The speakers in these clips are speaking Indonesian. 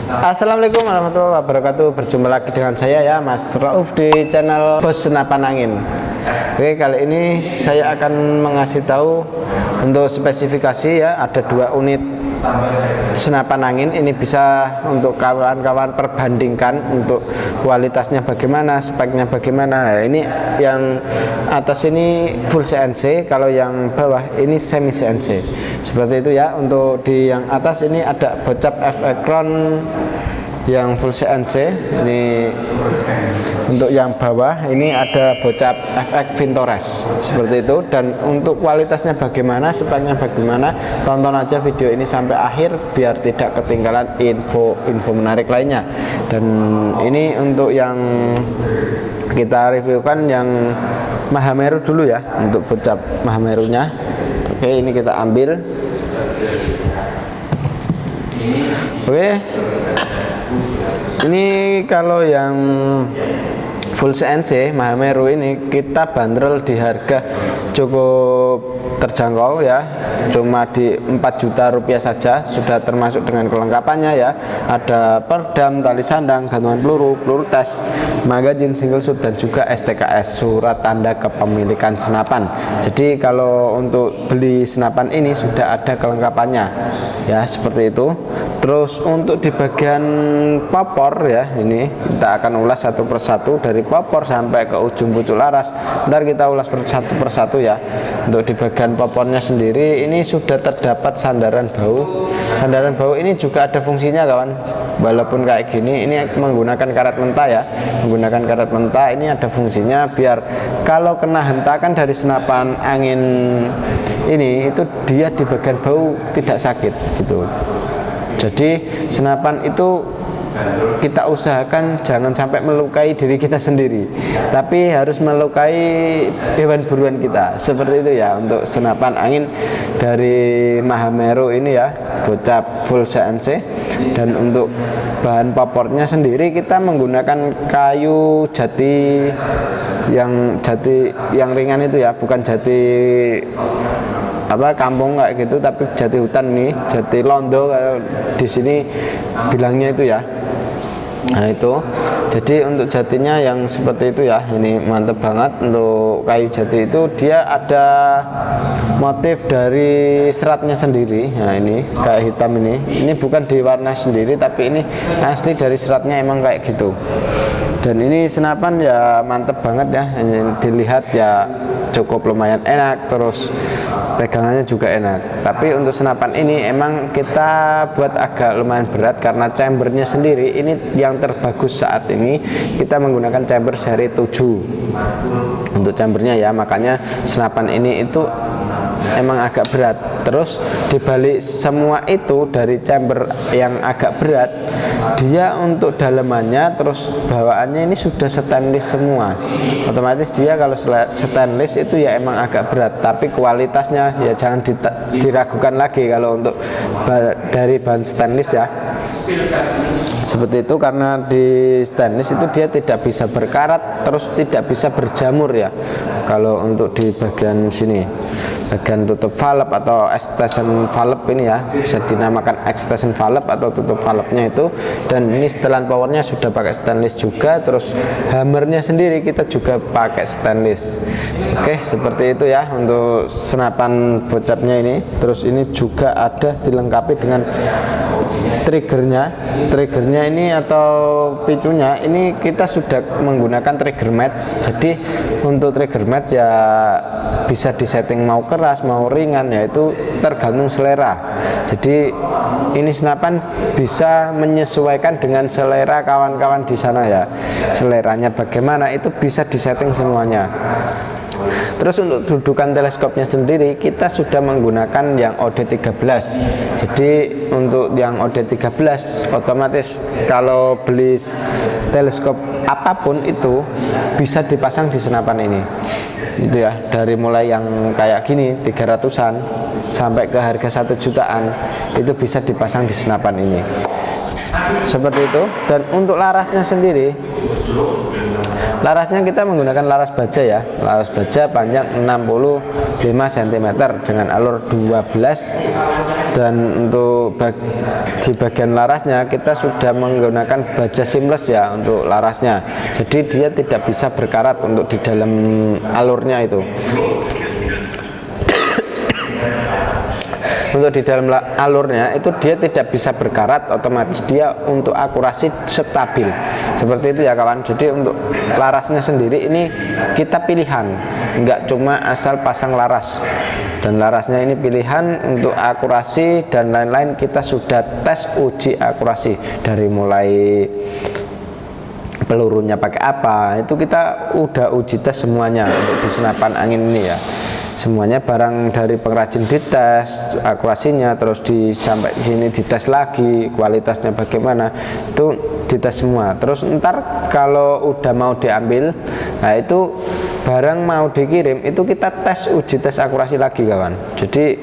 Assalamualaikum warahmatullahi wabarakatuh. Berjumpa lagi dengan saya ya, Mas Rauf, di channel Bos Senapan Angin. Oke, kali ini saya akan mengasih tahu untuk spesifikasi ya. Ada 2 unit senapan angin. Ini bisa untuk kawan-kawan perbandingkan untuk kualitasnya bagaimana, speknya bagaimana. Nah, ini yang atas ini full CNC, kalau yang bawah ini semi CNC. Seperti itu ya. Untuk di yang atas ini ada bocap F-Acron yang full CNC. Ini untuk yang bawah ini ada bocap FX Vintores, seperti itu. Dan untuk kualitasnya bagaimana, speknya bagaimana, tonton aja video ini sampai akhir biar tidak ketinggalan info menarik lainnya. Dan ini untuk yang kita reviewkan yang Mahameru dulu ya, untuk bocap Mahamerunya. Oke, ini kita ambil. Oke, ini kalau yang full CNC Mahameru ini kita bandrol di harga cukup terjangkau ya, cuma di 4 juta rupiah saja, sudah termasuk dengan kelengkapannya ya. Ada perdam, tali sandang, gantungan peluru, peluru tes, magazin single shoot, dan juga STKS, surat tanda kepemilikan senapan. Jadi kalau untuk beli senapan ini sudah ada kelengkapannya ya, seperti itu. Terus untuk di bagian popor ya, ini kita akan ulas satu persatu dari popor sampai ke ujung pucuk laras. Ntar kita ulas satu persatu ya. Untuk di bagian popornya sendiri ini sudah terdapat sandaran bau. Sandaran bau ini juga ada fungsinya kawan. Walaupun kayak gini, ini menggunakan karet mentah ya. Menggunakan karet mentah ini ada fungsinya biar kalau kena hentakan dari senapan angin ini, itu dia di bagian bau tidak sakit gitu. Jadi senapan itu kita usahakan jangan sampai melukai diri kita sendiri, tapi harus melukai hewan buruan kita, seperti itu ya. Untuk senapan angin dari Mahameru ini ya, bocap full CNC. Dan untuk bahan popornya sendiri kita menggunakan kayu jati yang ringan itu ya, bukan jati kampung kayak gitu, tapi jati hutan nih, jati londo kalau di sini bilangnya itu ya. Nah itu, jadi untuk jatinya yang seperti itu ya, ini mantep banget. Untuk kayu jati itu dia ada motif dari seratnya sendiri. Nah ini kayak hitam ini bukan diwarna sendiri, tapi ini asli dari seratnya, emang kayak gitu. Dan ini senapan ya mantep banget ya, ini dilihat ya cukup lumayan enak, terus pegangannya juga enak. Tapi untuk senapan ini emang kita buat agak lumayan berat karena chambernya sendiri ini yang terbagus saat ini. Kita menggunakan chamber seri 7 untuk chambernya ya, makanya senapan ini itu emang agak berat. Terus dibalik semua itu, dari chamber yang agak berat, dia untuk dalamannya terus bawaannya ini sudah stainless semua. Otomatis dia kalau stainless itu ya emang agak berat, tapi kualitasnya ya jangan diragukan lagi kalau untuk dari bahan stainless ya. Seperti itu, karena di stainless itu dia tidak bisa berkarat, terus tidak bisa berjamur ya. Kalau untuk di bagian sini, bagian tutup valve atau extension valve ini ya, bisa dinamakan extension valve atau tutup valve-nya itu. Dan ini setelan powernya sudah pakai stainless juga. Terus hammernya sendiri kita juga pakai stainless. Oke, seperti itu ya untuk senapan bocapnya ini. Terus ini juga ada dilengkapi dengan triggernya ini atau picunya ini kita sudah menggunakan trigger match. Jadi untuk trigger match ya bisa disetting mau keras mau ringan, yaitu tergantung selera. Jadi ini senapan bisa menyesuaikan dengan selera kawan-kawan di sana ya. Seleranya bagaimana itu bisa disetting semuanya. Terus untuk dudukan teleskopnya sendiri kita sudah menggunakan yang OD13. Jadi untuk yang OD13 otomatis kalau beli teleskop apapun itu bisa dipasang di senapan ini. Itu ya, dari mulai yang kayak gini 300-an sampai ke harga 1 jutaan itu bisa dipasang di senapan ini. Seperti itu. Dan untuk larasnya sendiri, larasnya kita menggunakan laras baja ya, laras baja panjang 65 cm dengan alur 12 Dan untuk di bagian larasnya kita sudah menggunakan baja seamless ya untuk larasnya, jadi dia tidak bisa berkarat untuk di dalam alurnya itu. Untuk di dalam alurnya itu dia tidak bisa berkarat, otomatis dia untuk akurasi stabil seperti itu ya kawan. Jadi untuk larasnya sendiri ini kita pilihan, nggak cuma asal pasang laras, dan larasnya ini pilihan untuk akurasi dan lain-lain. Kita sudah tes uji akurasi dari mulai pelurunya pakai apa, itu kita udah uji tes semuanya untuk di senapan angin ini ya. Semuanya barang dari pengrajin dites akurasinya, terus sampai sini dites lagi kualitasnya bagaimana, itu dites semua. Terus ntar kalau udah mau diambil, nah itu barang mau dikirim itu kita tes uji tes akurasi lagi kawan. Jadi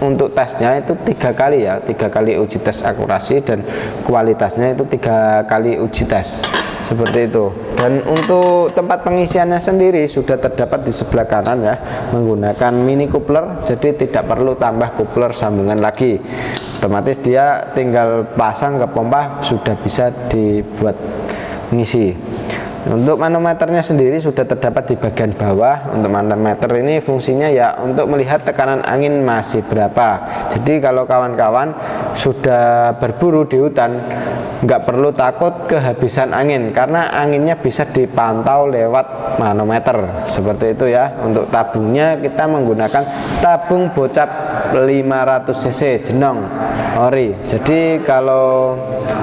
untuk tesnya itu 3 kali ya, 3 kali uji tes akurasi, dan kualitasnya itu 3 kali uji tes seperti itu. Dan untuk tempat pengisiannya sendiri sudah terdapat di sebelah kanan ya, menggunakan mini coupler, jadi tidak perlu tambah coupler sambungan lagi, otomatis dia tinggal pasang ke pompa sudah bisa dibuat ngisi. Untuk manometernya sendiri sudah terdapat di bagian bawah. Untuk manometer ini fungsinya ya untuk melihat tekanan angin masih berapa. Jadi kalau kawan-kawan sudah berburu di hutan, nggak perlu takut kehabisan angin, karena anginnya bisa dipantau lewat manometer seperti itu ya. Untuk tabungnya kita menggunakan tabung bocap 500 cc jenong ori. Jadi kalau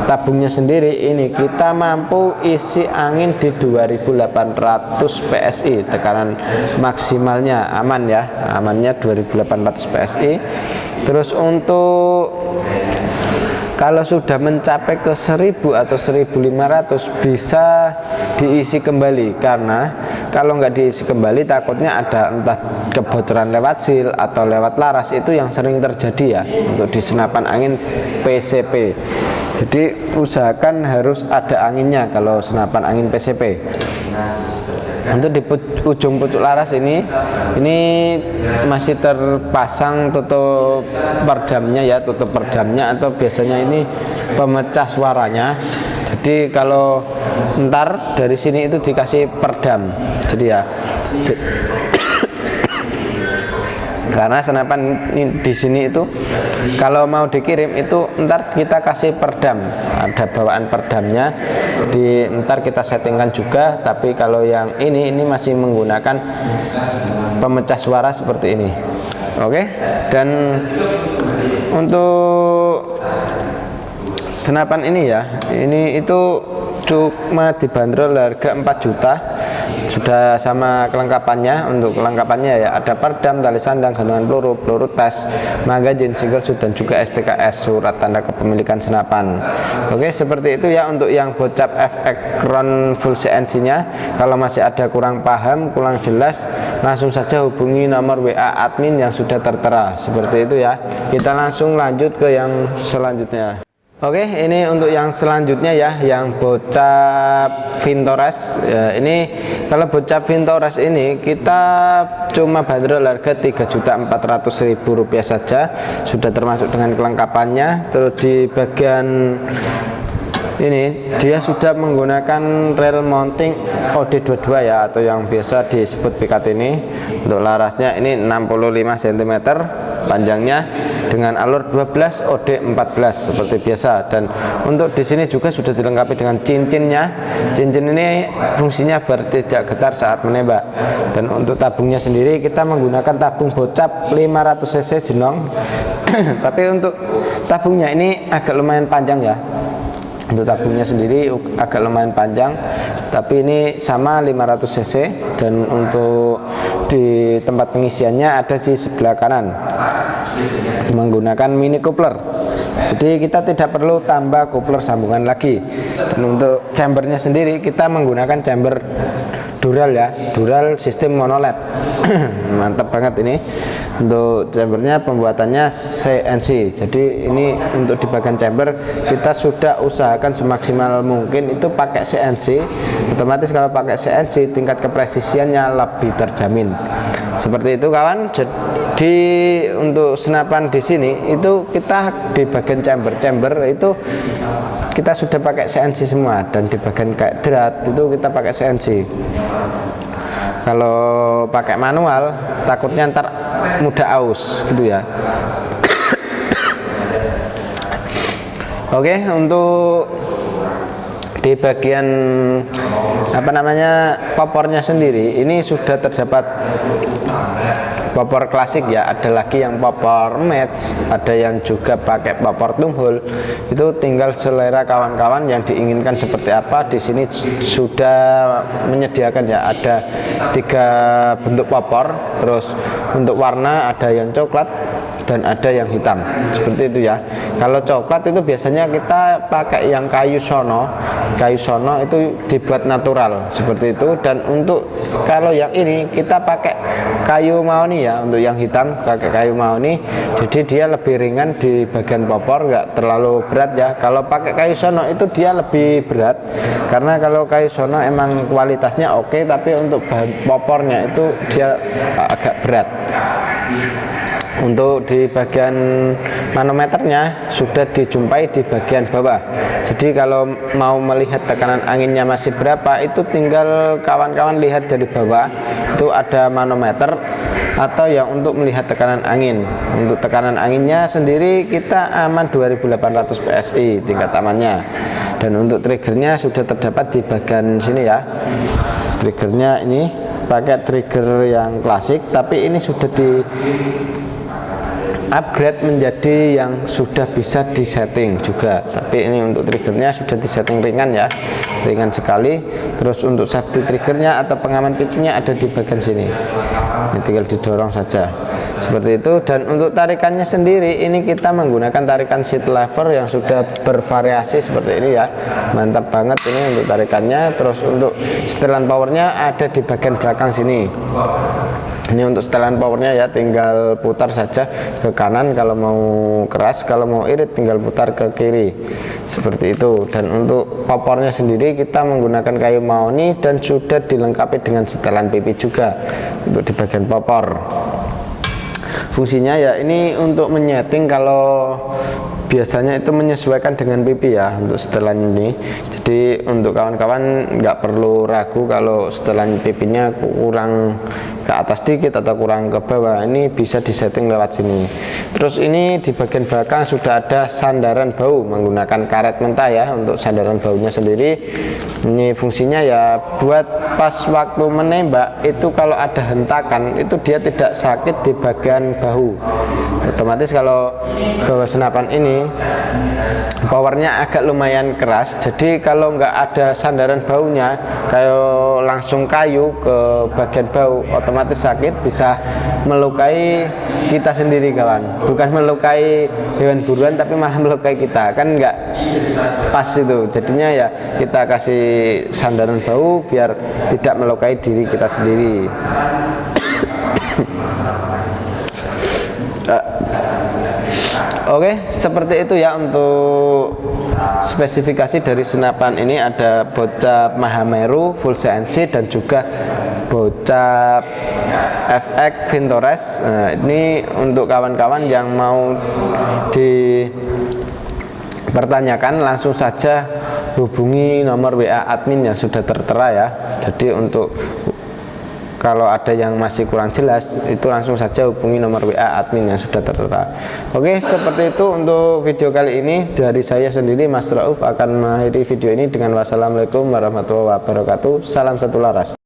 tabungnya sendiri ini kita mampu isi angin di 2800 PSI, tekanan maksimalnya aman ya, amannya 2800 PSI. Terus untuk kalau sudah mencapai ke 1000 atau 1500 bisa diisi kembali, karena kalau nggak diisi kembali takutnya ada entah kebocoran lewat sil atau lewat laras, itu yang sering terjadi ya untuk di senapan angin PCP. Jadi usahakan harus ada anginnya kalau senapan angin PCP. Untuk di ujung pucuk laras ini masih terpasang tutup perdamnya ya, tutup perdamnya atau biasanya ini pemecah suaranya. Jadi kalau ntar dari sini itu dikasih perdam, jadi ya karena senapan di sini itu kalau mau dikirim itu ntar kita kasih perdam, ada bawaan perdamnya, jadi ntar kita settingkan juga. Tapi kalau yang ini masih menggunakan pemecah suara seperti ini. Oke. Dan untuk senapan ini ya, ini itu cuma dibanderol harga 4 juta, sudah sama kelengkapannya. Untuk kelengkapannya ya ada perdam, tali sandang, gantungan peluru, peluru tes, magazin, single shoot, dan juga STKS, surat tanda kepemilikan senapan. Oke, seperti itu ya untuk yang bocap FX Round full CNC nya. Kalau masih ada kurang paham, kurang jelas, langsung saja hubungi nomor WA admin yang sudah tertera. Seperti itu ya. Kita langsung lanjut ke yang selanjutnya. Oke, ini untuk yang selanjutnya ya, yang bocap Vintores. Ya, ini kalau bocap Vintores ini kita cuma bandrol harga Rp3.400.000 saja, sudah termasuk dengan kelengkapannya. Terus di bagian ini dia sudah menggunakan rail mounting OD22 ya, atau yang biasa disebut PKT ini. Untuk larasnya ini 65 cm panjangnya dengan alur 12 OD14 seperti biasa. Dan untuk di sini juga sudah dilengkapi dengan cincinnya. Cincin ini fungsinya biar tidak getar saat menembak. Dan untuk tabungnya sendiri kita menggunakan tabung bocap 500 cc jenong. Tapi untuk tabungnya ini agak lumayan panjang ya. Untuk tabungnya sendiri agak lumayan panjang, tapi ini sama 500 cc. Dan untuk di tempat pengisiannya ada di sebelah kanan, menggunakan mini coupler. Jadi kita tidak perlu tambah coupler sambungan lagi. Dan untuk chambernya sendiri kita menggunakan chamber dural ya, dural sistem monoled. Mantap banget ini. Untuk chambernya pembuatannya CNC. Jadi ini untuk di bagian chamber kita sudah usahakan semaksimal mungkin itu pakai CNC. Otomatis kalau pakai CNC tingkat kepresisiannya lebih terjamin. Seperti itu kawan. Untuk senapan di sini itu kita di bagian chamber itu kita sudah pakai CNC semua, dan di bagian kayak drat itu kita pakai CNC. Kalau pakai manual takutnya ntar mudah aus gitu ya. Oke, untuk di bagian popornya sendiri ini sudah terdapat popor klasik ya, ada lagi yang popor match, ada yang juga pakai popor tumhole. Itu tinggal selera kawan-kawan yang diinginkan seperti apa. Di sini sudah menyediakan ya, ada 3 bentuk popor, terus untuk warna ada yang coklat dan ada yang hitam, seperti itu ya. Kalau coklat itu biasanya kita pakai yang kayu sono itu dibuat natural seperti itu. Dan untuk kalau yang ini kita pakai kayu mahoni ya, untuk yang hitam pakai kayu mahoni, jadi dia lebih ringan di bagian popor, nggak terlalu berat ya. Kalau pakai kayu sono itu dia lebih berat, karena kalau kayu sono emang kualitasnya oke, tapi untuk bahan popornya itu dia agak berat. Untuk di bagian manometernya sudah dijumpai di bagian bawah. Jadi kalau mau melihat tekanan anginnya masih berapa, itu tinggal kawan-kawan lihat dari bawah. Itu ada manometer atau yang untuk melihat tekanan angin. Untuk tekanan anginnya sendiri kita aman 2800 PSI tingkat amannya. Dan untuk triggernya sudah terdapat di bagian sini ya. Triggernya ini pakai trigger yang klasik, tapi ini sudah di upgrade menjadi yang sudah bisa disetting juga. Tapi ini untuk triggernya sudah disetting ringan ya, ringan sekali. Terus untuk safety triggernya atau pengaman picunya ada di bagian sini, ini tinggal didorong saja seperti itu. Dan untuk tarikannya sendiri ini kita menggunakan tarikan seat lever yang sudah bervariasi seperti ini ya, mantap banget ini untuk tarikannya. Terus untuk setelan powernya ada di bagian belakang sini. Ini untuk setelan powernya ya, tinggal putar saja ke kanan kalau mau keras, kalau mau irit tinggal putar ke kiri seperti itu. Dan untuk popornya sendiri kita menggunakan kayu mahoni dan sudah dilengkapi dengan setelan pipi juga untuk di bagian popor. Fungsinya ya ini untuk menyeting, kalau biasanya itu menyesuaikan dengan pipi ya untuk setelan ini. Jadi untuk kawan-kawan nggak perlu ragu kalau setelan pipinya kurang ke atas dikit atau kurang ke bawah, ini bisa disetting lewat sini. Terus ini di bagian belakang sudah ada sandaran bau menggunakan karet mentah ya. Untuk sandaran baunya sendiri ini fungsinya ya buat pas waktu menembak itu kalau ada hentakan itu dia tidak sakit di bagian bahu. Otomatis kalau bawa senapan ini powernya agak lumayan keras, jadi kalau nggak ada sandaran baunya kayak langsung kayu ke bagian bau, otomatis sakit, bisa melukai kita sendiri kawan. Bukan melukai hewan buruan tapi malah melukai kita, kan nggak pas itu. Jadinya ya kita kasih sandaran bau biar tidak melukai diri kita sendiri. Oke, seperti itu ya untuk spesifikasi dari senapan ini. Ada bocap Mahameru full CNC dan juga bocap FX Vintores. Nah, ini untuk kawan-kawan yang mau dipertanyakan langsung saja hubungi nomor WA admin yang sudah tertera ya. Jadi untuk kalau ada yang masih kurang jelas itu langsung saja hubungi nomor WA admin yang sudah tertera. Oke, seperti itu untuk video kali ini. Dari saya sendiri Mas Rauf akan mengakhiri video ini dengan wassalamualaikum warahmatullahi wabarakatuh. Salam satu laras.